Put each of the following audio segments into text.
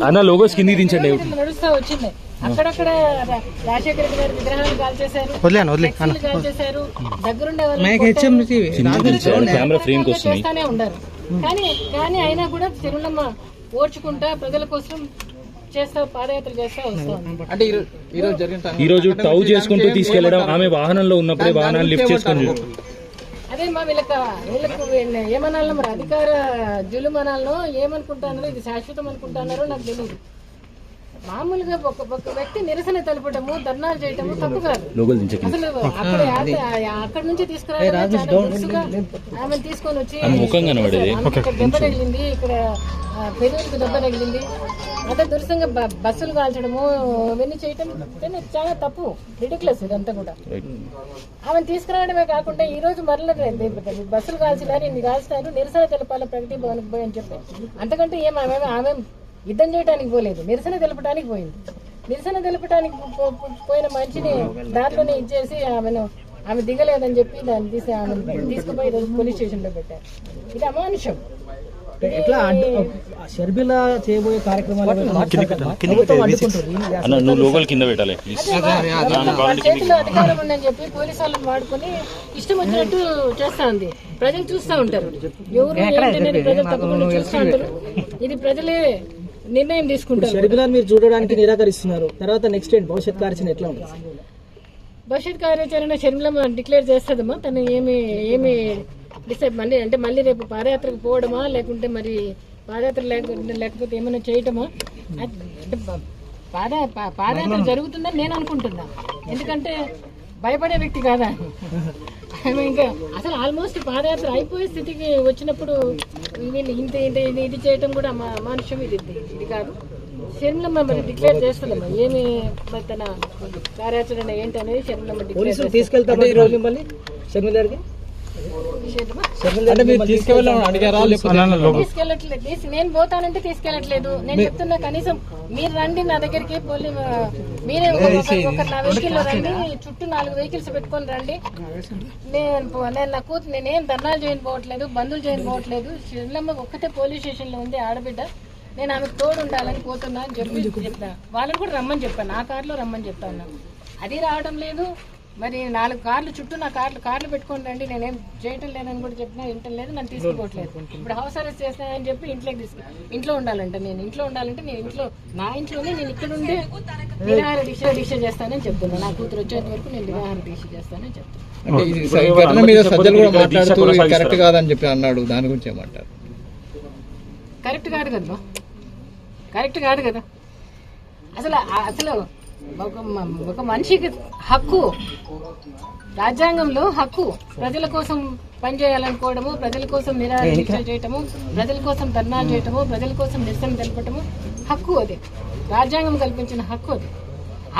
అన్న లోగోస్ కింది దించండి. నడుస్తా వచ్చింది అక్కడక్కడ రాజశేఖర రెడ్డి గారి విగ్రహాలు కాల్చేశారు, కాల్చేశారు. దగ్గరుండే చేస్తానే ఉన్నారు. కానీ అయినా కూడా తిరుమలమ్మ ఓర్చుకుంటా ప్రజల కోసం చేస్తా, పాదయాత్ర చేస్తా వస్తాం. అంటే ఈ రోజు టౌ చేసుకుంటూ తీసుకెళ్లడం, ఆమె వాహనంలో ఉన్నప్పుడే వాహనాన్ని లిఫ్ట్ చేసుకుని అదే మా వీళ్ళకు ఏమనాలో మరి అధికార జులుమనాలను ఏమనుకుంటున్నారో, ఇది శాశ్వతం అనుకుంటున్నారో నాకు తెలియదు. మామూలుగా ఒక వ్యక్తి నిరసన తెలపడము, ధర్నాలు చేయటము తప్పు కాదు. అసలు అక్కడ నుంచి తీసుకురావడం ఆమెను తీసుకొని వచ్చి దెబ్బ తగిలింది, ఇక్కడ పెరుగులకు దెబ్బ తగిలింది, అదే దురుసంగా బస్సులు కాల్చడము ఇవన్నీ చేయటం చాలా తప్పు, రిడిక్యులస్ ఇదంతా కూడా. ఆమెను తీసుకురావడమే కాకుండా ఈ రోజు మరల బస్సులు కాల్చినారు, ఇన్ని కాల్చినారు, నిరసన తెలపాలి ప్రగతి భవన్కి పోయి అని చెప్పి. అంతకంటే ఆమె యుద్ధం చేయడానికి పోలేదు, నిరసన తెలపడానికి పోయింది. నిరసన తెలపడానికి పోయిన మనిషిని దాంట్లోనే ఇచ్చేసి ఆమె దిగలేదని చెప్పి దాన్ని తీసి ఆమె తీసుకుపోయి పోలీస్ స్టేషన్ లో పెట్టారు. ఇది అమానుషం. ఎట్లా షర్మిల చేయబోయే కార్యక్రమాలు చేతిలో అధికారం ఉందని చెప్పి పోలీసు వాళ్ళని వాడుకొని ఇష్టం వచ్చినట్టు చేస్తా ఉంది. ప్రజలు చూస్తా ఉంటారు, ఎవరు ఏంటనేది ప్రజలు తప్పకుండా చూస్తా ఉంటారు. ఇది ప్రజలే నిర్ణయం తీసుకుంటారు. షర్మిలను మీరు చూడడానికి నిరాకరిస్తున్నారు, తర్వాత నెక్స్ట్ ఏంటి భవిష్యత్ కార్యాచరణ ఎట్లా ఉంది? భవిష్యత్ కార్యాచరణ షర్మిల డిక్లేర్ చేస్తుందమ్మా. తను ఏమి డిసైడ్ మళ్ళీ రేపు పాదయాత్రకు పోవడమా, లేకుంటే మరి పాదయాత్ర లేకపోతే ఏమైనా చేయటమా? అంటే పాదయాత్ర జరుగుతుందని నేను అనుకుంటున్నా, ఎందుకంటే భయపడే వ్యక్తి కాదా ఆమె. ఇంకా అసలు ఆల్మోస్ట్ పాదయాత్ర అయిపోయే స్థితికి వచ్చినప్పుడు వీళ్ళు ఇది చేయటం కూడా అమానుషం. ఇది కాదు. షర్మిలమ్మ మరి డిక్లేర్ చేస్తుందమ్మా ఏమి తన కార్యాచరణ ఏంటి అనేది. షర్మిలమ్మ డిక్లేర్ తీసుకెళ్తాం ఈ రోజు మళ్ళీ షర్మిల గారికి తీసుకెళ్ళట్లేదు. నేను పోతానంటే తీసుకెళ్ళట్లేదు. నేను చెప్తున్నా కనీసం మీరు రండి నా దగ్గరికి, మీరే ఒక నా వెహికల్ రండి, చుట్టూ 4 వెహికల్స్ పెట్టుకొని రండి. నేను నా కూతురు నేనేం ధర్నాలు చేయకపోవట్లేదు, బంధువులు చేయకపోవట్లేదు. షర్మిలమ్మ ఒక్కతే పోలీస్ స్టేషన్ లో ఉంది, ఆడబిడ్డ. నేను ఆమెకు తోడు ఉండాలని పోతున్నా అని చెప్పి చెప్తా. వాళ్ళని కూడా రమ్మని చెప్పాను, నా కారులో రమ్మని చెప్తాను. అది రావడం లేదు. మరి 4 కార్లు చుట్టూ నా కార్లు పెట్టుకొని రండి, నేనేం చేయటం లేదని కూడా చెప్పినా వింటం లేదు, నన్ను తీసుకోవట్లేదు. ఇప్పుడు హౌస్ అరెస్ట్ చేస్తానని చెప్పి ఇంట్లో ఉండాలంటే నేను నా ఇంట్లోనే నేను ఇక్కడ ఉండే నిరాహార దీక్ష చేస్తానని చెప్తున్నా. నా కూతురు వచ్చేంత వరకు నేను నిరాహార దీక్ష చేస్తానని చెప్తున్నా. కరెక్ట్ కాదని చెప్పి అన్నాడు, దాని గురించి ఏమంటారు? కరెక్ట్ కాదు కదా. అసలు ఒక మనిషికి హక్కు, రాజ్యాంగంలో హక్కు, ప్రజల కోసం పనిచేయాలనుకోవడము, ప్రజల కోసం నిరాహార దీక్ష చేయటము, ప్రజల కోసం ధర్నాలు చేయటము, ప్రజల కోసం నిరసన తెలపటము హక్కు. అది రాజ్యాంగం కల్పించిన హక్కు. అది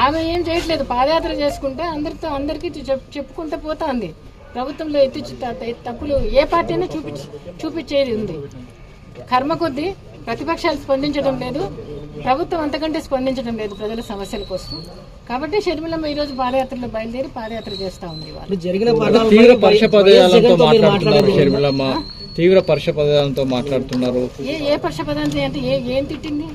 ఆమె ఏం చేయట్లేదు, పాదయాత్ర చేసుకుంటే అందరికీ చెప్పుకుంటూ పోతా ఉంది. ప్రభుత్వంలో తప్పులు ఏ పార్టీ అయినా చూపించేది ఉంది. కర్మ కొద్దీ ప్రతిపక్షాలు స్పందించడం లేదు, ప్రభుత్వం అంతకంటే స్పందించడం లేదు ప్రజల సమస్యల కోసం. కాబట్టి షర్మిలమ్మ ఈ రోజు పాదయాత్రలో బయలుదేరి పాదయాత్ర చేస్తా ఉంది. తీవ్ర పరుష పదాలతో మాట్లాడుతున్నారు. ఏ పరుష పదాలతో అంటే ఏం తిట్టింది?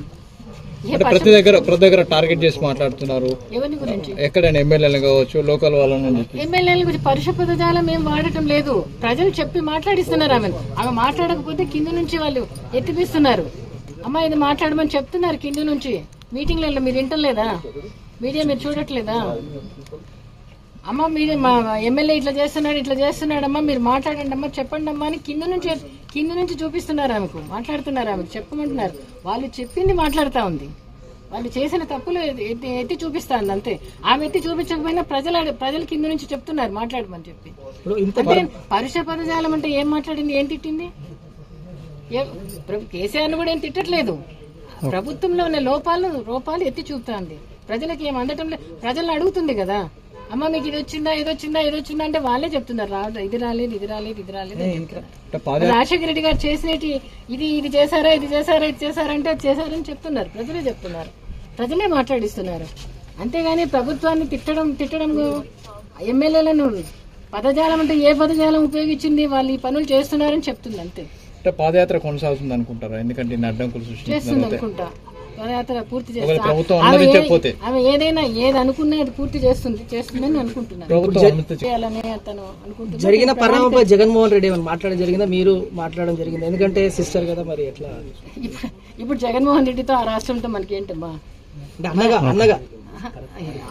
ప్రతి దగ్గర టార్గెట్ చేసి మాట్లాడుతున్నారు. ఎవరి గురించి? ఎక్కడైనా ఎమ్మెల్యేలు కావచ్చు, లోకల్ వాళ్ళని. ఎమ్మెల్యేల గురించి పరుష పదజాలం ఏం వాడటం లేదు. ప్రజలు చెప్పి మాట్లాడిస్తున్నారు. ఆమె మాట్లాడకపోతే కింద నుంచి వాళ్ళు ఎత్తిపిస్తున్నారు. అమ్మా ఇది మాట్లాడమని చెప్తున్నారు కింద నుంచి. మీటింగ్లలో మీరు వింటలేదా? మీడియా మీరు చూడట్లేదా? అమ్మ మీరు మా ఎమ్మెల్యే ఇట్లా చేస్తున్నాడమ్మా, మీరు మాట్లాడండి అమ్మా, చెప్పండి అమ్మా అని కింద నుంచి చూపిస్తున్నారు. ఆమెకు మాట్లాడుతున్నారు, ఆమెకు చెప్పమంటున్నారు. వాళ్ళు చెప్పింది మాట్లాడుతూ ఉంది, వాళ్ళు చేసిన తప్పులు ఎత్తి చూపిస్తాంది అంతే. ఆమె ఎత్తి చూపించకపోయినా ప్రజలు కింద నుంచి చెప్తున్నారు మాట్లాడమని చెప్పి. అంటే పరుష పదజాలం అంటే ఏం మాట్లాడింది, ఏం తిట్టింది? కేసీఆర్ను కూడా ఏం తిట్టట్లేదు. ప్రభుత్వంలో ఉన్న లోపాలు ఎత్తి చూపుతాంది. ప్రజలకు ఏం అందటం లేదు. ప్రజలను అడుగుతుంది కదా, అమ్మ మీకు ఇది వచ్చిందా అంటే వాళ్ళే చెప్తున్నారు, ఇది రాలేదు. రాజశేఖర రెడ్డి గారు చేసినట్టు ఇది చేశారా అంటే అది చేశారని చెప్తున్నారు. ప్రజలే చెప్తున్నారు, ప్రజలే మాట్లాడిస్తున్నారు. అంతేగాని ప్రభుత్వాన్ని తిట్టడం ఎమ్మెల్యేలను పదజాలం అంటే ఏ పదజాలం ఉపయోగించింది, వాళ్ళు ఈ పనులు చేస్తున్నారని చెప్తుంది అంతే. అంటే పాదయాత్ర కొనసాగుతుంది అనుకుంటారా? ఎందుకంటే ఇన్ని అడ్డంకులు చేస్తుంది సృష్టించిన అనుకుంటా. పాదయాత్ర పూర్తి ఒకవేళ చేస్తా. ప్రభుత్వం అనుమతించకపోతే ఆమె ఏదైనా ఏది అనుకున్నది పూర్తి చేస్తుందని అనుకుంటున్నాను. ప్రభుత్వం అనుమతి చేయాలని అతను అనుకుంటున్నాను. జరిగిన పరిణామంపై జగన్మోహన్ రెడ్డి ఏమైనా మాట్లాడడం జరిగిందా? మీరు మాట్లాడడం జరిగింది, ఎందుకంటే సిస్టర్ కదా, మరి ఎట్లా? ఇప్పుడు జగన్మోహన్ రెడ్డితో ఆ రాష్ట్రంతో మనకేంటమ్మా? అంటే అన్నగా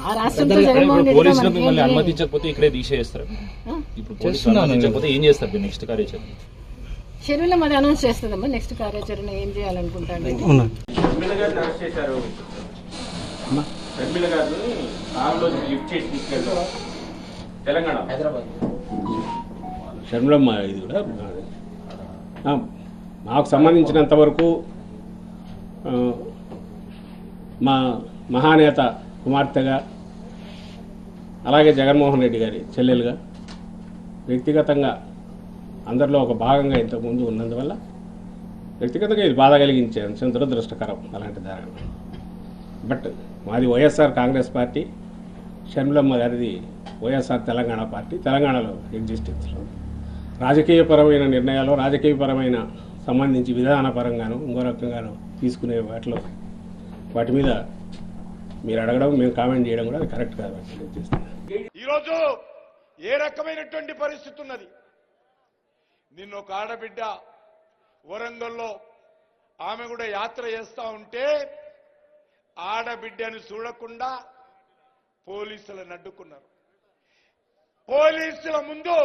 ఆ రాష్ట్రంతో జగన్మోహన్ రెడ్డితో పోలీసులు మనకేంటి? మిమ్మల్ని అనుమతించకపోతే ఇక్కడే తీసేస్తారు. ఇప్పుడు పోలీసులు అనుమతించకపోతే ఏం చేస్తారు మీరు? నెక్స్ట్ కార్యాచరణ షెడ్యూల్లో మరి అనౌన్స్ చేస్తుందమ్మా. నెక్స్ట్ కార్యాచరణ ఏం చేయాలనుకుంటాను. షర్మిల గారిని అరెస్ట్ చేశారు. షర్మిల గారిని కారులో లిఫ్ట్ చేసి తీసుకెళ్తారు తెలంగాణ హైదరాబాద్. షర్మిలమ్మ ఇది కూడా నాకు సంబంధించినంత వరకు మా మహానేత కుమార్తెగా, అలాగే జగన్మోహన్ రెడ్డి గారి చెల్లెలుగా, వ్యక్తిగతంగా అందరిలో ఒక భాగంగా ఇంతకుముందు ఉన్నందువల్ల వ్యక్తిగతంగా ఇది బాధ కలిగించే అంశం, దురదృష్టకరం అలాంటి జరగడం. బట్ మాది వైఎస్ఆర్ కాంగ్రెస్ పార్టీ, షర్మిలమ్మ గారిది వైఎస్ఆర్ తెలంగాణ పార్టీ. తెలంగాణలో ఎగ్జిస్టెన్స్లో రాజకీయపరమైన నిర్ణయాలు, రాజకీయపరమైన సంబంధించి విధానపరంగాను ఇంకో రకంగాను తీసుకునే వాటి మీద మీరు అడగడం, మేము కామెంట్ చేయడం కూడా అది కరెక్ట్ కాదు. ఈరోజు ఏ రకమైనటువంటి పరిస్థితి ఉన్నది? నిన్న ఒక ఆడబిడ్డ వరంగల్లో ఆమె కూడా యాత్ర చేస్తా ఉంటే ఆడబిడ్డను చూడకుండా పోలీసులను అడ్డుకున్నారు. పోలీసుల ముందు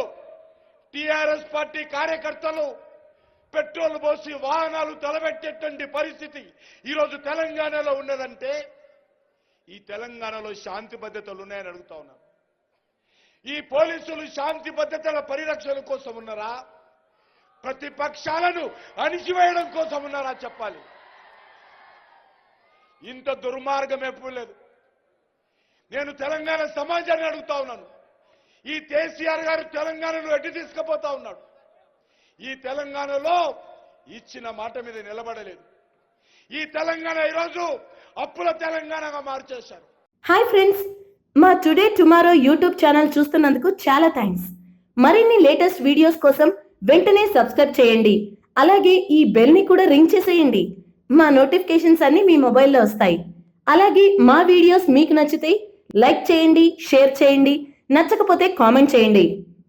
టిఆర్ఎస్ పార్టీ కార్యకర్తలు పెట్రోల్ పోసి వాహనాలు తలబెట్టేటువంటి పరిస్థితి ఈరోజు తెలంగాణలో ఉన్నదంటే ఈ తెలంగాణలో శాంతి భద్రతలు ఉన్నాయని అడుగుతా ఉన్నారు. ఈ పోలీసులు శాంతి భద్రతల పరిరక్షణ కోసం ఉన్నారా? ప్రతిపక్షాలను అణిచివేయడం కోసం ఉన్నారా చెప్పాలి. ఇంత దుర్మార్గం ఎప్పుడు లేదు. నేను తెలంగాణ సమాజాన్ని అడుగుతా ఉన్నాను. ఈ కేసీఆర్ గారు తెలంగాణను ఎటు తీసుకుపోతా ఉన్నాడు? ఈ తెలంగాణలో ఇచ్చిన మాట మీద నిలబడలేదు. ఈ తెలంగాణ ఈరోజు అప్పుల తెలంగాణగా మార్చేశారు. హాయ్ ఫ్రెండ్స్, మా టుడే టుమారో యూట్యూబ్ ఛానల్ చూస్తున్నందుకు చాలా థ్యాంక్స్. మరిన్ని లేటెస్ట్ వీడియోస్ కోసం వెంటనే సబ్స్క్రైబ్ చేయండి. అలాగే ఈ బెల్ ని కూడా రింగ్ చేసేయండి. మా నోటిఫికేషన్స్ అన్ని మీ మొబైల్లో వస్తాయి. అలాగే మా వీడియోస్ మీకు నచ్చితే లైక్ చేయండి, షేర్ చేయండి, నచ్చకపోతే కామెంట్ చేయండి.